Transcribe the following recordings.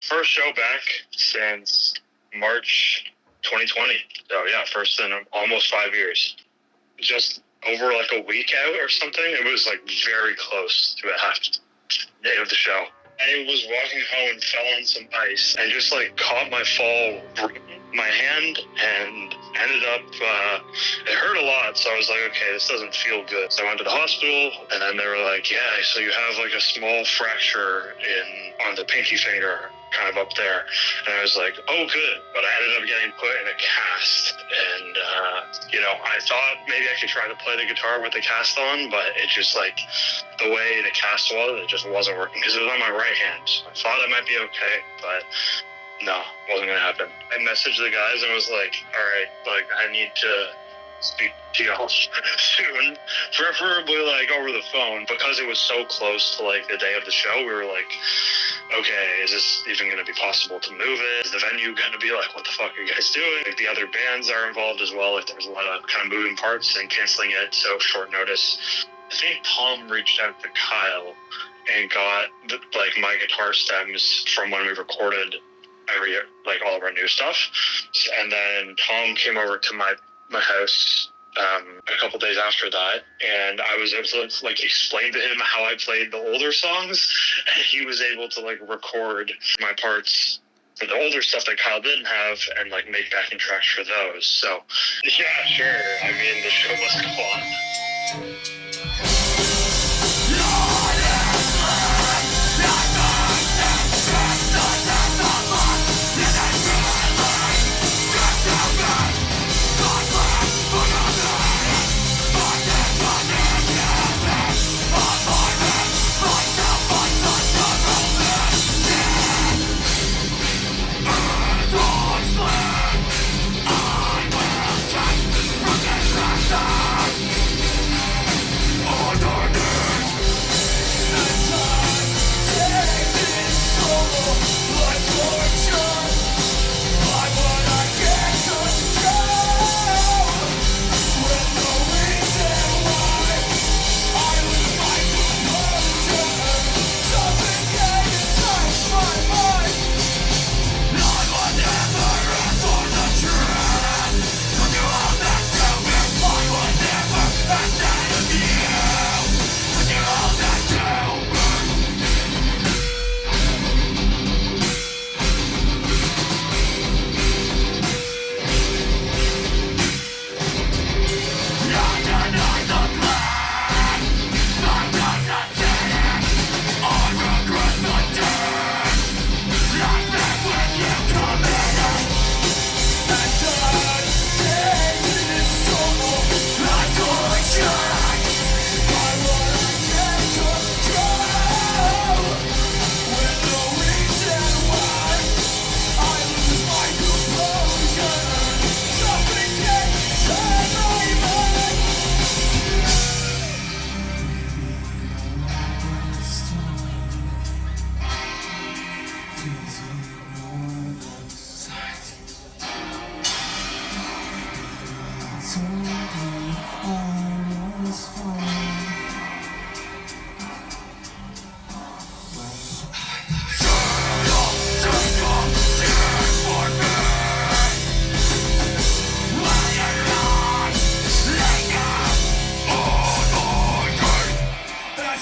First show back since March 2020. So yeah, first in almost 5 years. Just over like a week out or something. It was like very close to a half day of the show. I was walking home and fell on some ice and just like caught my fall, my hand, and ended up, it hurt a lot. So I was like, okay, this doesn't feel good. So I went to the hospital, and then they were like, yeah, so you have like a small fracture on the pinky finger, kind of up there. And I was like, oh, good. But I ended up getting put in a cast. And, I thought maybe I could try to play the guitar with the cast on, but it just like, the way the cast was, it just wasn't working because it was on my right hand. I thought I might be okay, but no, wasn't going to happen. I messaged the guys and was like, all right, like I need to speak to y'all soon, preferably like over the phone, because it was so close to like the day of the show. We were like, okay, is this even going to be possible to move it? Is the venue going to be like, what the fuck are you guys doing? Like the other bands are involved as well. Like there's a lot of kind of moving parts and canceling it so short notice. I think Tom reached out to Kyle and got like my guitar stems from when we recorded all of our new stuff. And then Tom came over to my house a couple days after that, and I was able to like explain to him how I played the older songs, and he was able to like record my parts for the older stuff that Kyle didn't have and like make backing tracks for those. So yeah, sure. I mean, the show must go on.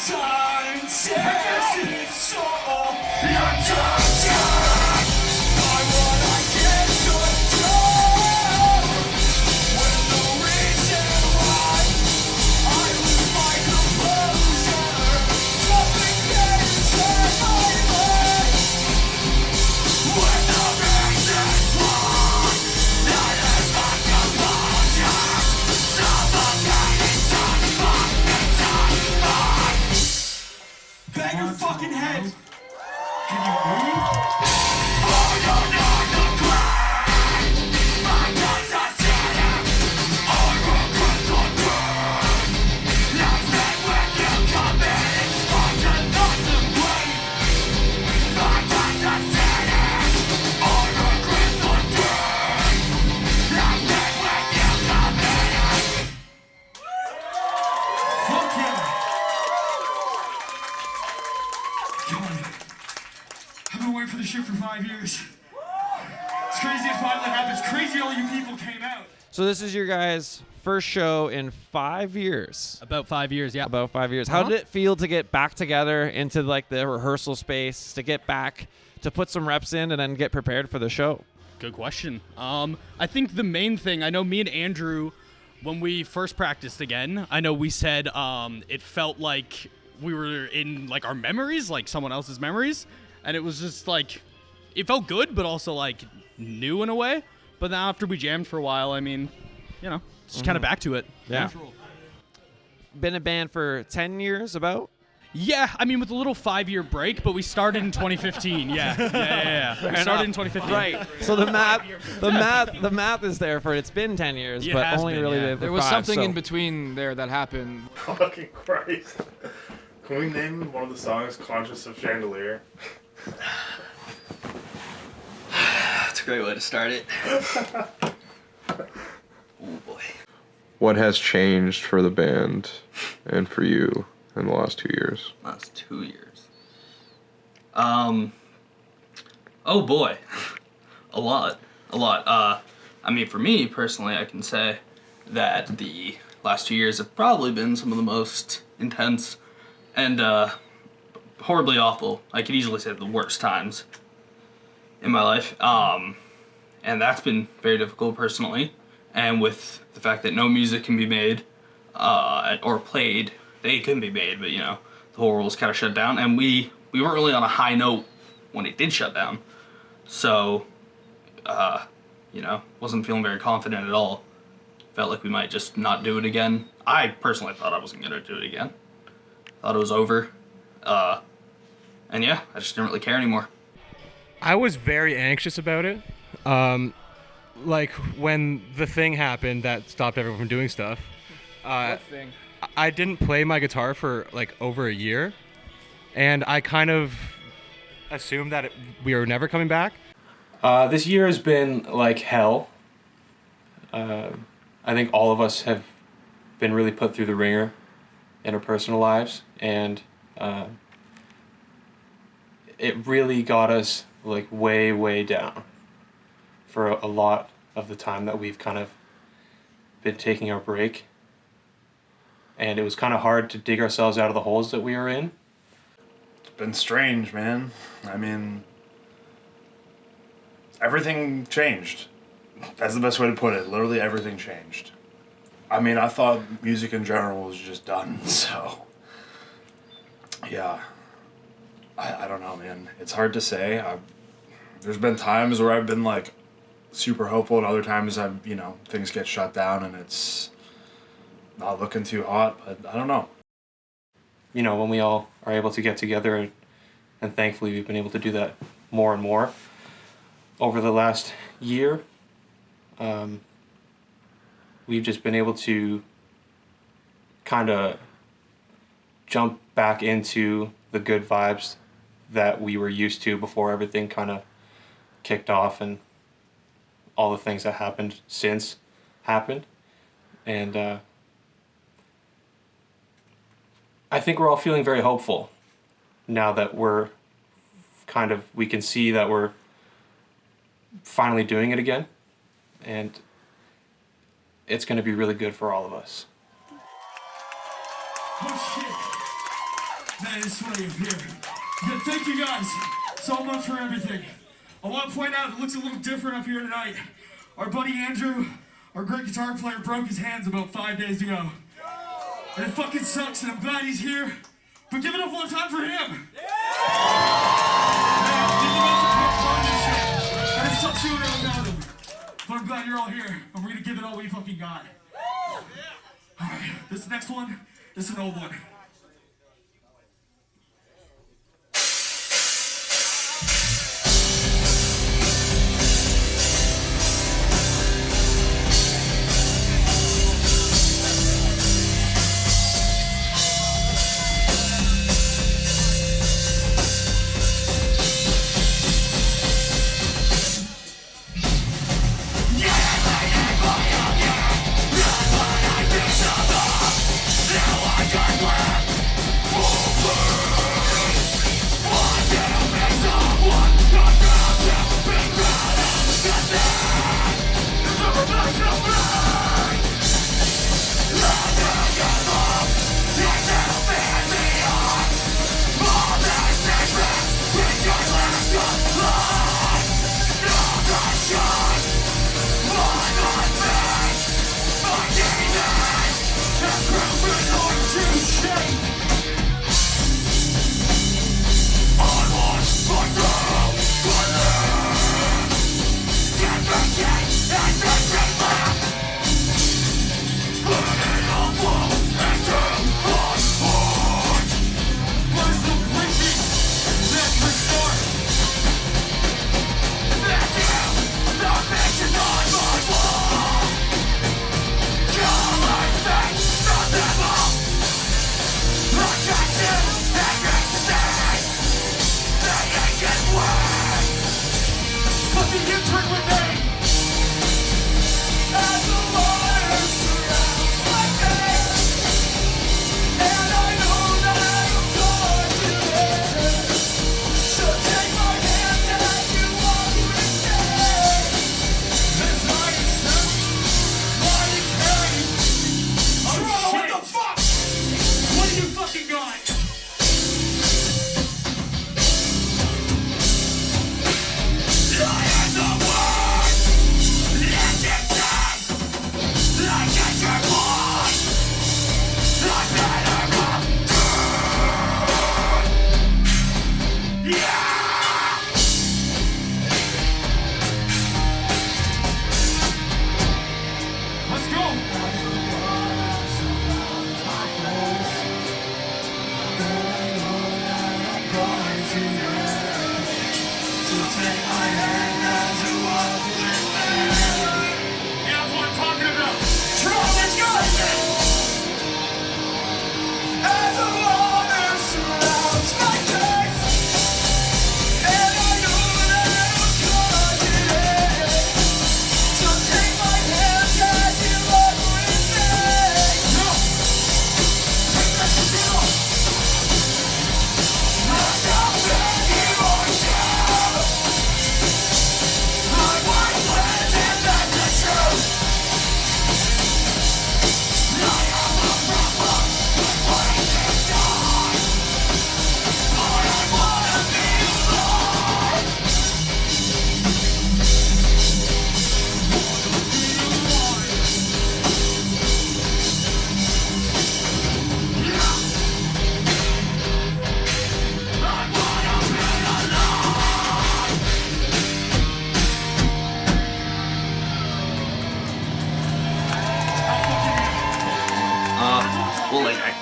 Time, yes, it's all your touch. 5 years. It's crazy it finally happened. It's crazy all you people came out. So this is your guys' first show in 5 years. About 5 years, yeah. About 5 years. How did it feel to get back together into like the rehearsal space, to get back, to put some reps in and then get prepared for the show? Good question. I think the main thing, I know me and Andrew, when we first practiced again, I know we said it felt like we were in like our memories, like someone else's memories. And it was just like, it felt good, but also like new in a way. But then after we jammed for a while, I mean, you know, just kind of back to it. Yeah. Been a band for 10 years about? Yeah, I mean, with a little 5-year break, but we started in 2015. Yeah. We started in 2015. Right. So the math is there for it's been 10 years, It but has only been, really yeah. did There was 5, something so. in between there that happened. Fucking Christ. Can we name one of the songs Conscious of Chandelier? That's a great way to start it. Oh boy. What has changed for the band and for you in the last 2 years? Last 2 years. Oh boy. A lot. I mean, for me personally, I can say that the last 2 years have probably been some of the most intense and horribly awful. I could easily say the worst times in my life. And that's been very difficult personally. And with the fact that no music can be made or played, they can be made, but you know, the whole world was kind of shut down. And we weren't really on a high note when it did shut down. So, you know, wasn't feeling very confident at all. Felt like we might just not do it again. I personally thought I wasn't going to do it again. Thought it was over. And yeah, I just didn't really care anymore. I was very anxious about it. Like when the thing happened that stopped everyone from doing stuff. What thing? I didn't play my guitar for like over a year, and I kind of assumed that we were never coming back. This year has been like hell. I think all of us have been really put through the ringer in our personal lives, and it really got us like way down for a lot of the time that we've kind of been taking our break. And it was kind of hard to dig ourselves out of the holes that we were in. It's been strange, man. I mean, everything changed. That's the best way to put it. Literally everything changed. I mean, I thought music in general was just done, so yeah. I don't know, man. It's hard to say. There's been times where I've been like super hopeful, and other times things get shut down and it's not looking too hot, but I don't know. You know, when we all are able to get together, and thankfully we've been able to do that more and more over the last year, we've just been able to kind of jump back into the good vibes that we were used to before everything kind of kicked off and all the things that happened since happened. And I think we're all feeling very hopeful now that we can see that we're finally doing it again. And it's going to be really good for all of us. Oh shit. Man, it's sweaty up here. Yeah, thank you guys so much for everything. I want to point out it looks a little different up here tonight. Our buddy Andrew, our great guitar player, broke his hands about 5 days ago. And it fucking sucks, and I'm glad he's here. But give it up one time for him. And it sucks sooner without him. But I'm glad you're all here, and we're gonna give it all we fucking got. Alright, this next one is an old one. Now I can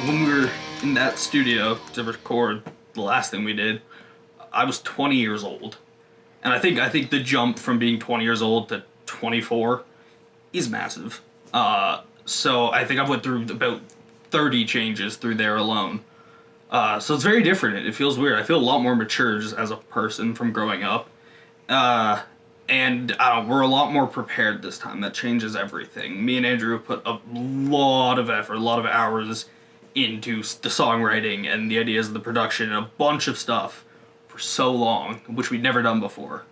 When we were in that studio to record the last thing we did, I was 20 years old. And I think the jump from being 20 years old to 24 is massive. So I think I've went through about 30 changes through there alone. So it's very different. It feels weird. I feel a lot more mature just as a person from growing up. And we're a lot more prepared this time. That changes everything. Me and Andrew put a lot of effort, a lot of hours into the songwriting and the ideas of the production and a bunch of stuff for so long, which we'd never done before.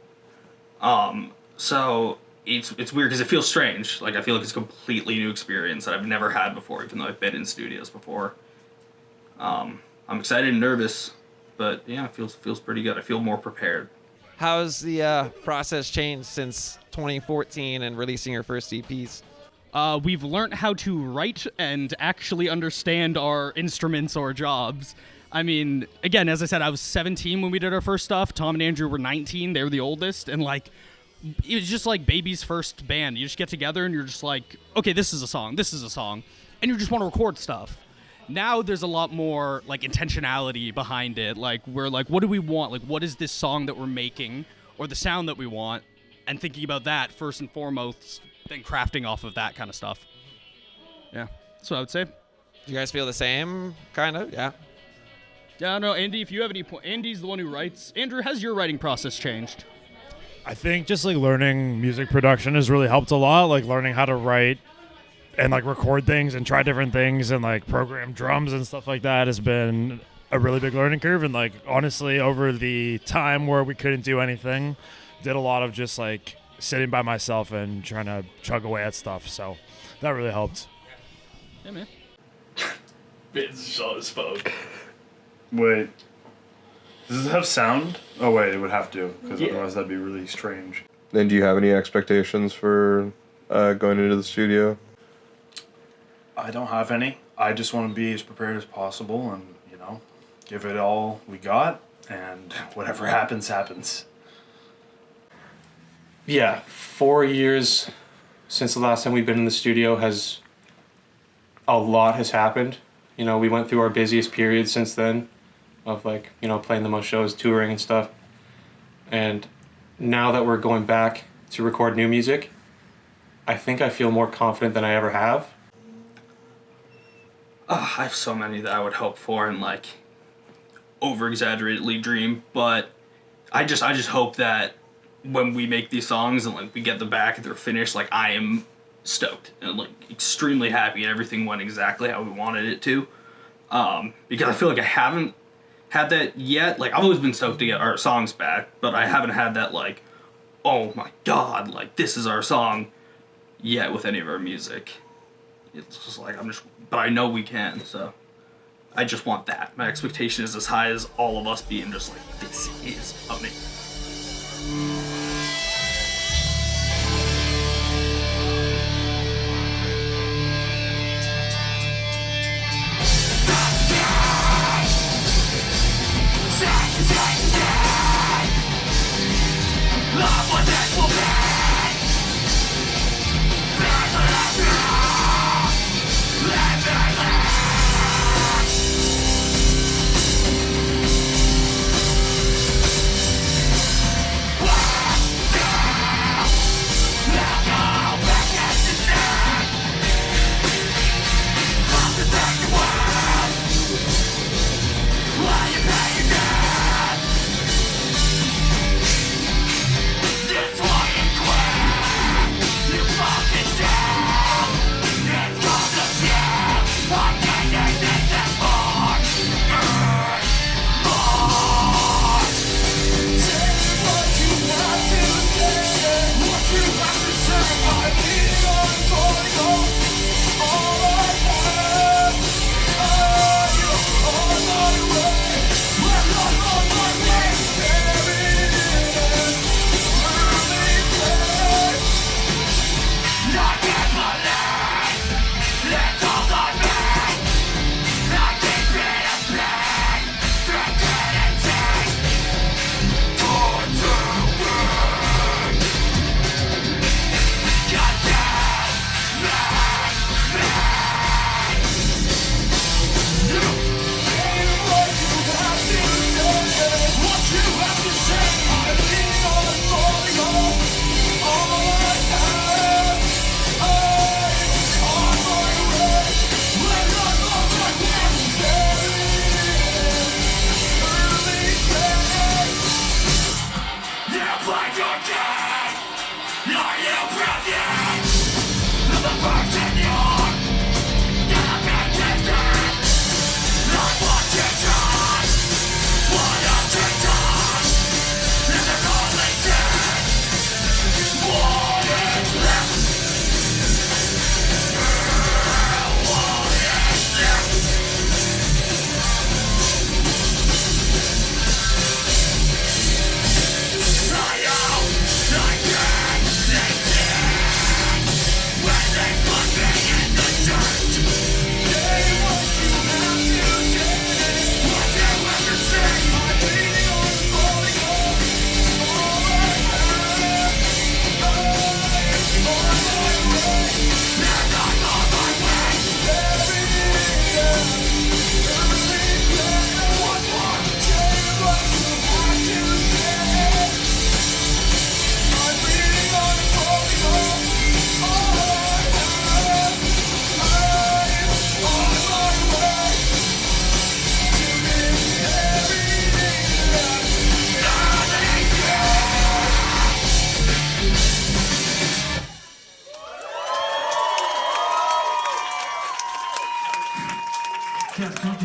So it's weird because it feels strange. Like I feel like it's a completely new experience that I've never had before, even though I've been in studios before. I'm excited and nervous, but yeah, it feels pretty good. I feel more prepared. How's the process changed since 2014 and releasing your first EPs? We've learned how to write and actually understand our instruments or jobs. I mean, again, as I said, I was 17 when we did our first stuff. Tom and Andrew were 19. They were the oldest. And, like, it was just like baby's first band. You just get together and you're just like, okay, this is a song. And you just want to record stuff. Now there's a lot more, like, intentionality behind it. Like, we're like, what do we want? Like, what is this song that we're making or the sound that we want? And thinking about that first and foremost, then crafting off of that kind of stuff. Yeah, that's what I would say. Do you guys feel the same, kind of? Yeah. Yeah, I don't know, Andy, if you have any point. Andy's the one who writes. Andrew, has your writing process changed? I think just like learning music production has really helped a lot. Like learning how to write and like record things and try different things and like program drums and stuff like that has been a really big learning curve. And like honestly, over the time where we couldn't do anything, did a lot of just like sitting by myself and trying to chug away at stuff. So that really helped. Yeah, man. Vince shot his phone. Wait. Does it have sound? Oh, wait, it would have to, because otherwise that'd be really strange. And do you have any expectations for going into the studio? I don't have any. I just want to be as prepared as possible and, give it all we got, and whatever happens, happens. Yeah, 4 years since the last time we've been in the studio a lot has happened. We went through our busiest period since then of playing the most shows, touring and stuff. And now that we're going back to record new music, I think I feel more confident than I ever have. I have so many that I would hope for and over-exaggeratedly dream, but I just hope that when we make these songs and we get them back and they're finished, I am stoked and extremely happy and everything went exactly how we wanted it to. Because I feel like I haven't had that yet. I've always been stoked to get our songs back, but I haven't had that oh my god, this is our song yet with any of our music. It's just but I know we can, so I just want that. My expectation is as high as all of us being just this is amazing.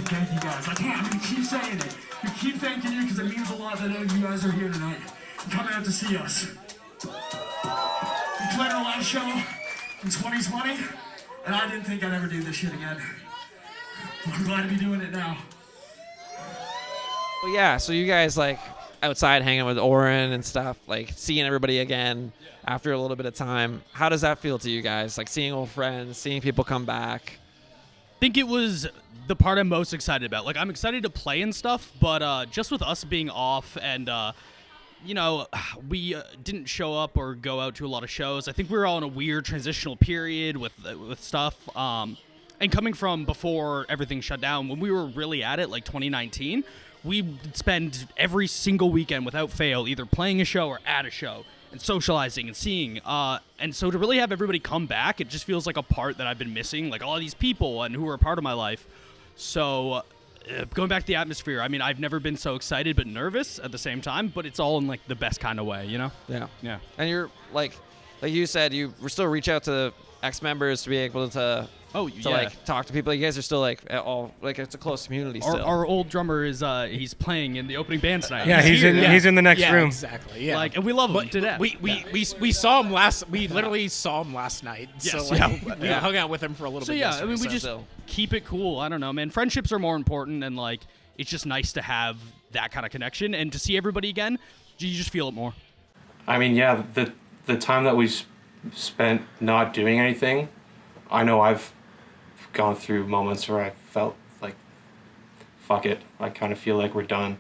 Thank you guys. I'm gonna keep saying it. We keep thanking you because it means a lot that you guys are here tonight and coming out to see us. We played our last show in 2020, and I didn't think I'd ever do this shit again. But I'm glad to be doing it now. Well, yeah, so you guys outside hanging with Oren and stuff, like seeing everybody again after a little bit of time. How does that feel to you guys? Like seeing old friends, seeing people come back? I think it was the part I'm most excited about. Like, I'm excited to play and stuff, but just with us being off and, you know, we didn't show up or go out to a lot of shows. I think we were all in a weird transitional period with stuff. And coming from before everything shut down, when we were really at it, like 2019, we'd spend every single weekend without fail either playing a show or at a show and socializing and seeing. And so to really have everybody come back, it just feels like a part that I've been missing, like all of these people and who are a part of my life. So going back to the atmosphere, I mean, I've never been so excited but nervous at the same time, but it's all in like the best kind of way, you know? Yeah. Yeah. And you're like you said, you still reach out to ex-members to be able to like talk to people. You guys are still like all like it's a close community still. Our old drummer is he's playing in the opening band tonight. Yeah, he's in the next room. Exactly. Yeah. Like, and we love him to death. We saw him we literally saw him last night. Yes, so like, we hung out with him for a little bit. So yeah, yesterday, I mean, we just keep it cool. I don't know, man. Friendships are more important, and like it's just nice to have that kind of connection and to see everybody again. You just feel it more. I mean, yeah, the time that we spent not doing anything, I know I've gone through moments where I felt like, fuck it, I kind of feel like we're done.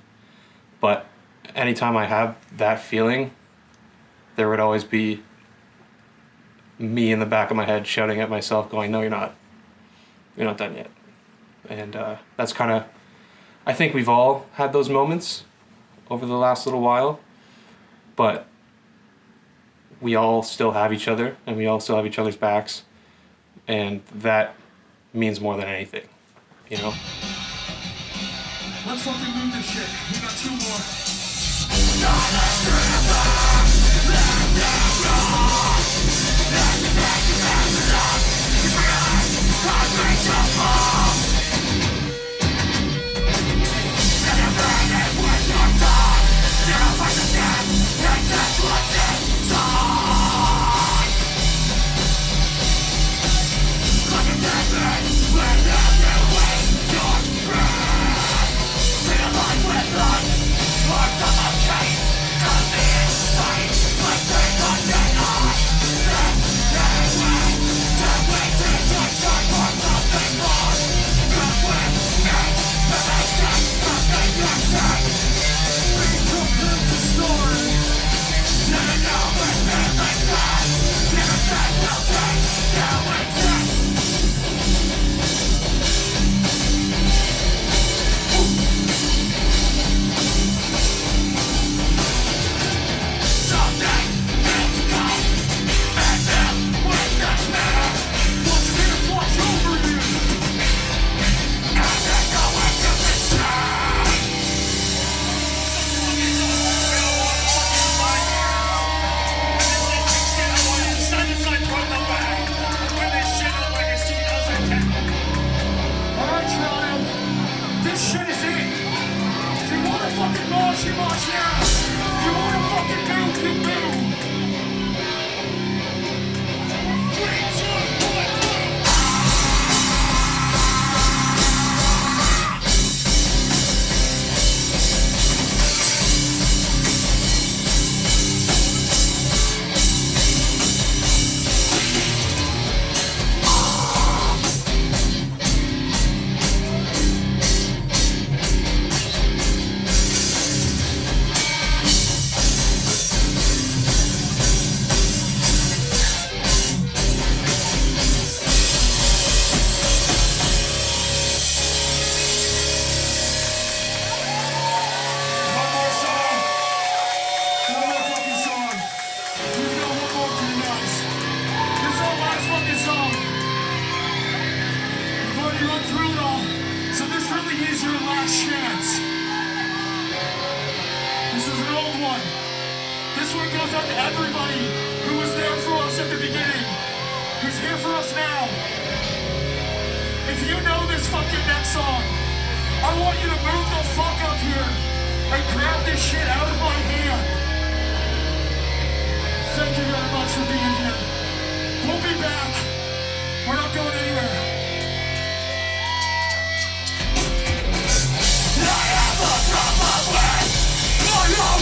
But anytime I have that feeling, there would always be me in the back of my head shouting at myself going, no, you're not done yet. And that's kind of, I think we've all had those moments over the last little while, but we all still have each other and we all still have each other's backs, and that means more than anything, you know? Let's fucking move this shit. We got two more. I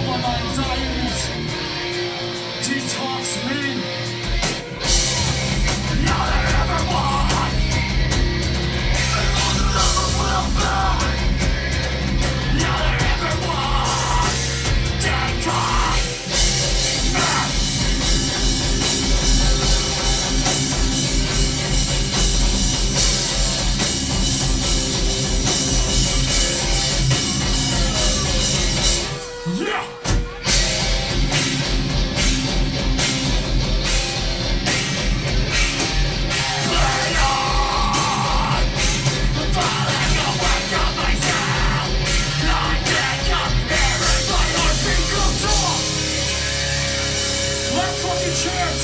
all my anxieties. Detox me. Now that everyone will burn. Now that everyone's detox me. Yeah! Last fucking chance!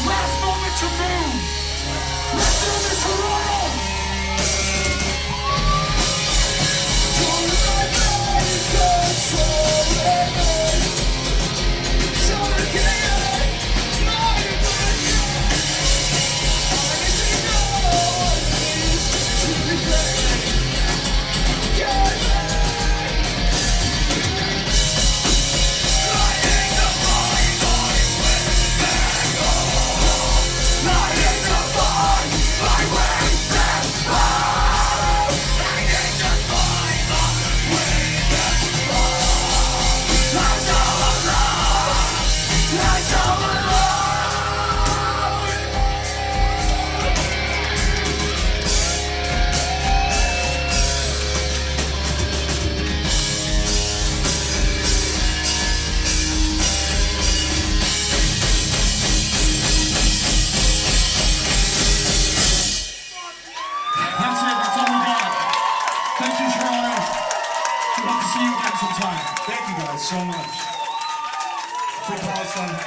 Last moment to move! Let's do this for all! That's it, that's all we got. Thank you, Toronto. We'd love to see you again sometime. Thank you guys so much. Free Palestine.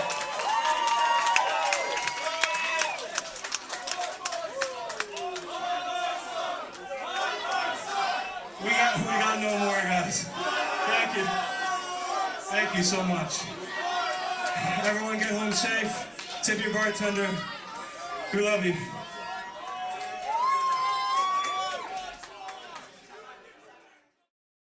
We got no more, guys. Thank you. Thank you so much. Everyone get home safe. Tip your bartender. We love you.